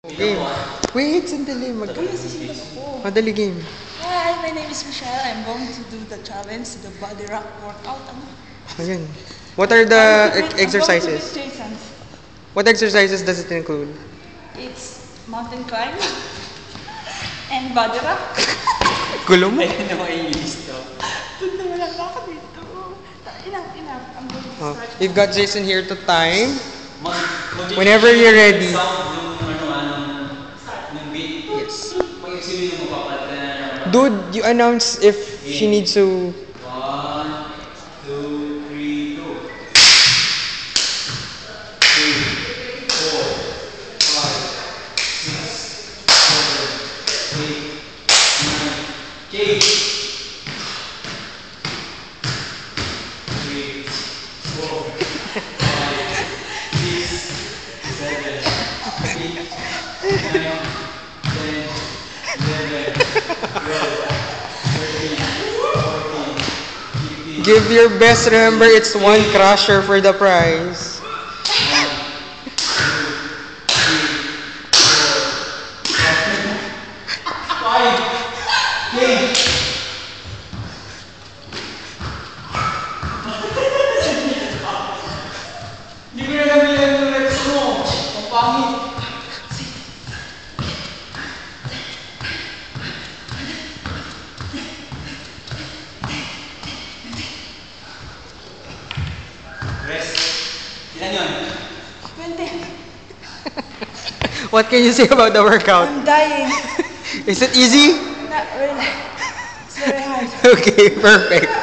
Game. Wait, sandali. Madali game. Hi, my name is Michelle. I'm going to do the challenge, the body rock workout. Ayan. What are the exercises? I'm going to beat Jason. What exercises does it include? It's mountain climb and body rock. Gulo mo? Ayun na maiinis to. Doon na wala ako dito. Enough. I'm going to Oh, start. you've got Jason here to time. Whenever you're ready. Yes. Dude, you announce if she needs to. 1, 2, 3, go. 3, 4, 5, 6, 7, 8, 9, K. 3, 4, 5, 6, 7, 8, 9, 10, 11, 12, 13, 14, 15. Give your best. Remember, it's one crusher for the prize. Hindi ko na nabilang yung reps mo. Ang pangit. Rest. Ilan yun? 20. What can you say about the workout? I'm dying. Is it easy? Not really. It's very hard. Okay, perfect.